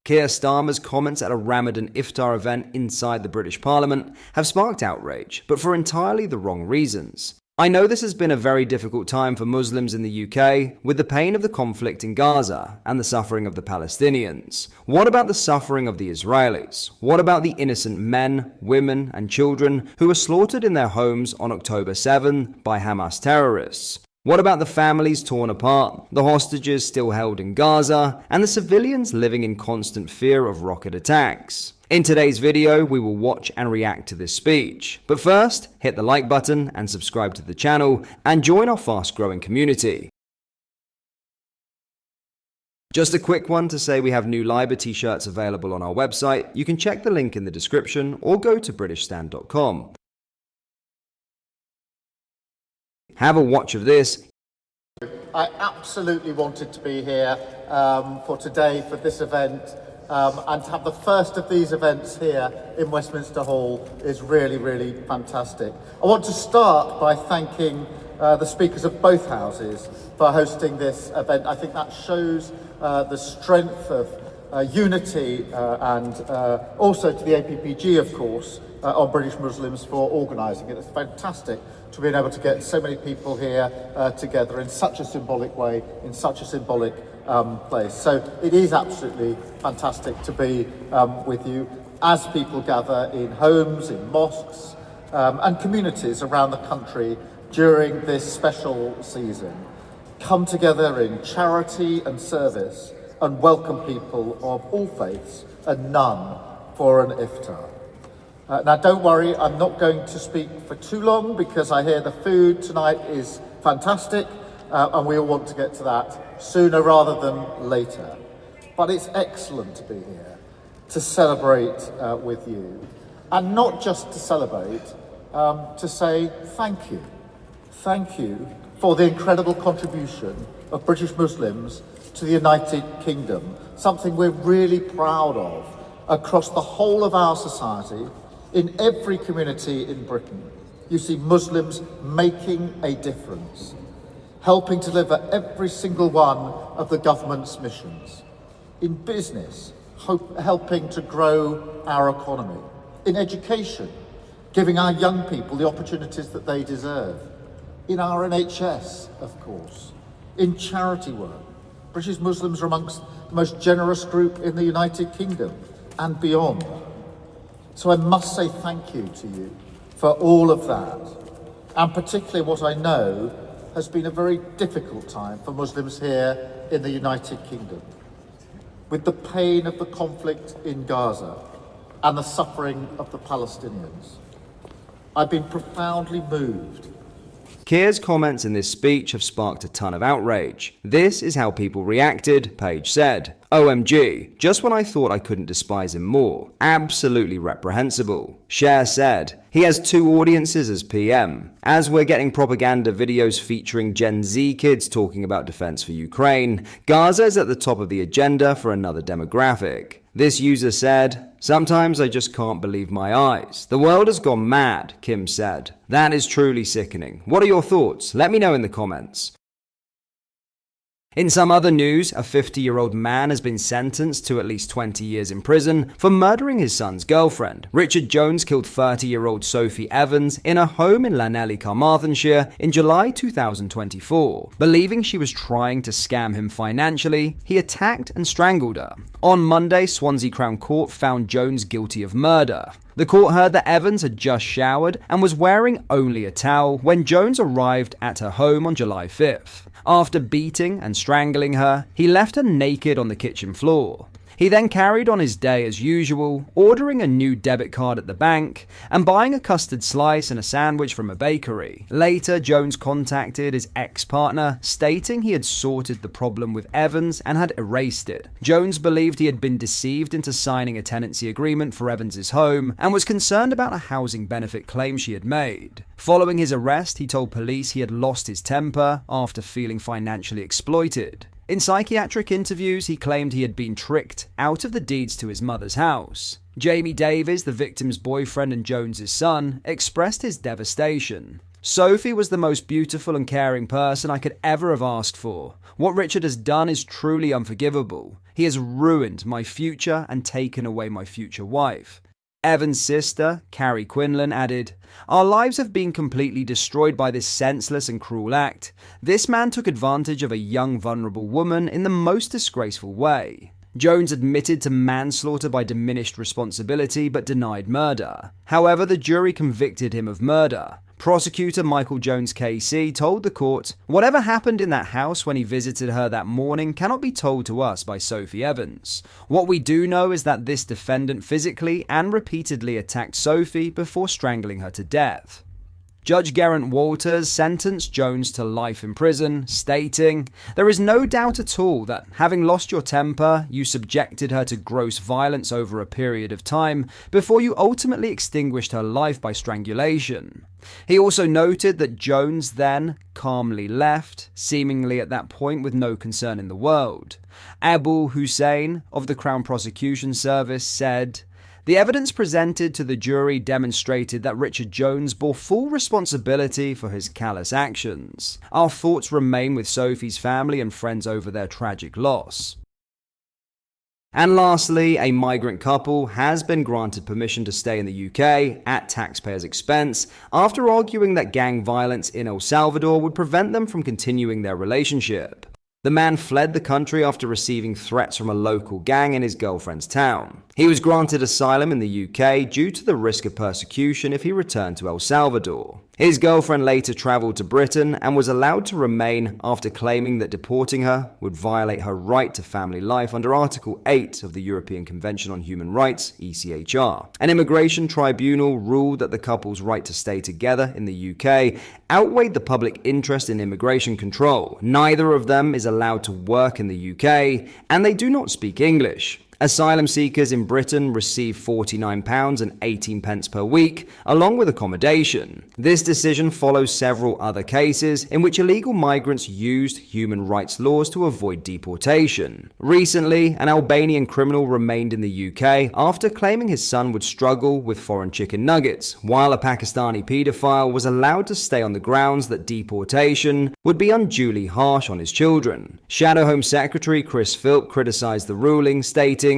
Keir Starmer's comments at a Ramadan Iftar event inside the British Parliament have sparked outrage, but for entirely the wrong reasons. I know this has been a very difficult time for Muslims in the UK, with the pain of the conflict in Gaza and the suffering of the Palestinians. What about the suffering of the Israelis? What about the innocent men, women, and children who were slaughtered in their homes on October 7 by Hamas terrorists? What about the families torn apart, the hostages still held in Gaza, and the civilians living in constant fear of rocket attacks? In today's video, we will watch and react to this speech. But first, hit the like button and subscribe to the channel and join our fast-growing community. Just a quick one to say we have new Liber t-shirts available on our website. You can check the link in the description or go to britishstand.com. Have a watch of this. I absolutely wanted to be here for today, for this event, and to have the first of these events here in Westminster Hall is really, really fantastic. I want to start by thanking the speakers of both houses for hosting this event. I think that shows the strength of unity and also to the APPG, of course, on British Muslims for organising it. It's fantastic to be able to get so many people here together in such a symbolic way, in such a symbolic place. So it is absolutely fantastic to be with you as people gather in homes, in mosques and communities around the country during this special season. Come together in charity and service and welcome people of all faiths and none for an iftar. Now don't worry, I'm not going to speak for too long because I hear the food tonight is fantastic and we all want to get to that sooner rather than later. But it's excellent to be here to celebrate with you, and not just to celebrate, to say thank you. Thank you for the incredible contribution of British Muslims to the United Kingdom, something we're really proud of across the whole of our society. In every community in Britain, you see Muslims making a difference, helping to deliver every single one of the government's missions. In business, helping to grow our economy. In education, giving our young people the opportunities that they deserve. In our NHS, of course. In charity work, British Muslims are amongst the most generous group in the United Kingdom and beyond. So I must say thank you to you for all of that, and particularly what I know has been a very difficult time for Muslims here in the United Kingdom, with the pain of the conflict in Gaza and the suffering of the Palestinians. I've been profoundly moved. Keir's comments in this speech have sparked a ton of outrage. This is how people reacted, Page said. OMG, just when I thought I couldn't despise him more. Absolutely reprehensible. Cher said, he has two audiences as PM. As we're getting propaganda videos featuring Gen Z kids talking about defense for Ukraine, Gaza is at the top of the agenda for another demographic. This user said, sometimes I just can't believe my eyes. The world has gone mad, Kim said. That is truly sickening. What are your thoughts? Let me know in the comments. In some other news, a 50-year-old man has been sentenced to at least 20 years in prison for murdering his son's girlfriend. Richard Jones killed 30-year-old Sophie Evans in a home in Llanelli, Carmarthenshire in July 2024. Believing she was trying to scam him financially, he attacked and strangled her. On Monday, Swansea Crown Court found Jones guilty of murder. The court heard that Evans had just showered and was wearing only a towel when Jones arrived at her home on July 5th. After beating and strangling her, he left her naked on the kitchen floor. He then carried on his day as usual, ordering a new debit card at the bank and buying a custard slice and a sandwich from a bakery. Later, Jones contacted his ex-partner, stating he had sorted the problem with Evans and had erased it. Jones believed he had been deceived into signing a tenancy agreement for Evans's home and was concerned about a housing benefit claim she had made. Following his arrest, he told police he had lost his temper after feeling financially exploited. In psychiatric interviews, he claimed he had been tricked out of the deeds to his mother's house. Jamie Davies, the victim's boyfriend and Jones's son, expressed his devastation. Sophie was the most beautiful and caring person I could ever have asked for. What Richard has done is truly unforgivable. He has ruined my future and taken away my future wife. Evan's sister, Carrie Quinlan, added, "Our lives have been completely destroyed by this senseless and cruel act. This man took advantage of a young, vulnerable woman in the most disgraceful way." Jones admitted to manslaughter by diminished responsibility but denied murder. However, the jury convicted him of murder. Prosecutor Michael Jones KC told the court, "Whatever happened in that house when he visited her that morning cannot be told to us by Sophie Evans. What we do know is that this defendant physically and repeatedly attacked Sophie before strangling her to death." Judge Geraint Walters sentenced Jones to life in prison, stating, "There is no doubt at all that, having lost your temper, you subjected her to gross violence over a period of time before you ultimately extinguished her life by strangulation." He also noted that Jones then calmly left, seemingly at that point with no concern in the world. Abul Hussein of the Crown Prosecution Service said, "The evidence presented to the jury demonstrated that Richard Jones bore full responsibility for his callous actions. Our thoughts remain with Sophie's family and friends over their tragic loss." And lastly, a migrant couple has been granted permission to stay in the UK at taxpayers' expense after arguing that gang violence in El Salvador would prevent them from continuing their relationship. The man fled the country after receiving threats from a local gang in his girlfriend's town. He was granted asylum in the UK due to the risk of persecution if he returned to El Salvador. His girlfriend later traveled to Britain and was allowed to remain after claiming that deporting her would violate her right to family life under Article 8 of the European Convention on Human Rights, ECHR. An immigration tribunal ruled that the couple's right to stay together in the UK outweighed the public interest in immigration control. Neither of them is allowed to work in the UK, and they do not speak English. Asylum seekers in Britain receive £49.18 per week, along with accommodation. This decision follows several other cases in which illegal migrants used human rights laws to avoid deportation. Recently, an Albanian criminal remained in the UK after claiming his son would struggle with foreign chicken nuggets, while a Pakistani paedophile was allowed to stay on the grounds that deportation would be unduly harsh on his children. Shadow Home Secretary Chris Philp criticized the ruling, stating,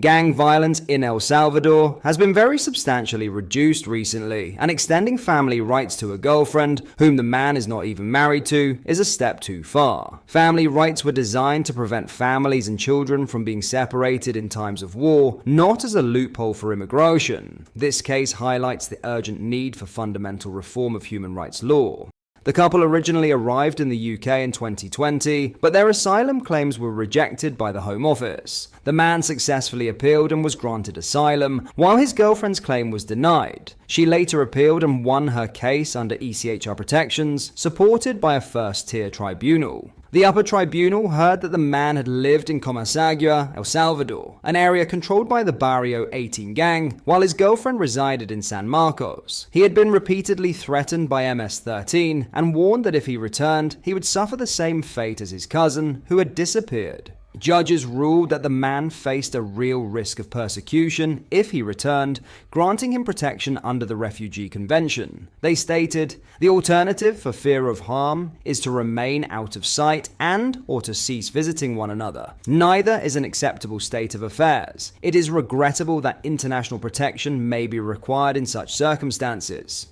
"Gang violence in El Salvador has been very substantially reduced recently, and extending family rights to a girlfriend, whom the man is not even married to, is a step too far. Family rights were designed to prevent families and children from being separated in times of war, not as a loophole for immigration. This case highlights the urgent need for fundamental reform of human rights law." The couple originally arrived in the UK in 2020, but their asylum claims were rejected by the Home Office. The man successfully appealed and was granted asylum, while his girlfriend's claim was denied. She later appealed and won her case under ECHR protections, supported by a first-tier tribunal. The upper tribunal heard that the man had lived in Comasagua, El Salvador, an area controlled by the Barrio 18 gang, while his girlfriend resided in San Marcos. He had been repeatedly threatened by MS-13 and warned that if he returned, he would suffer the same fate as his cousin, who had disappeared. Judges ruled that the man faced a real risk of persecution if he returned, granting him protection under the Refugee Convention. They stated, "The alternative for fear of harm is to remain out of sight and or to cease visiting one another. Neither is an acceptable state of affairs. It is regrettable that international protection may be required in such circumstances."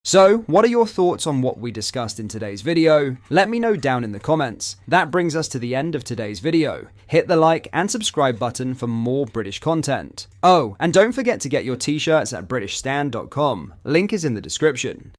So, what are your thoughts on what we discussed in today's video? Let me know down in the comments. That brings us to the end of today's video. Hit the like and subscribe button for more British content. Oh, and don't forget to get your t-shirts at britishstand.com. Link is in the description.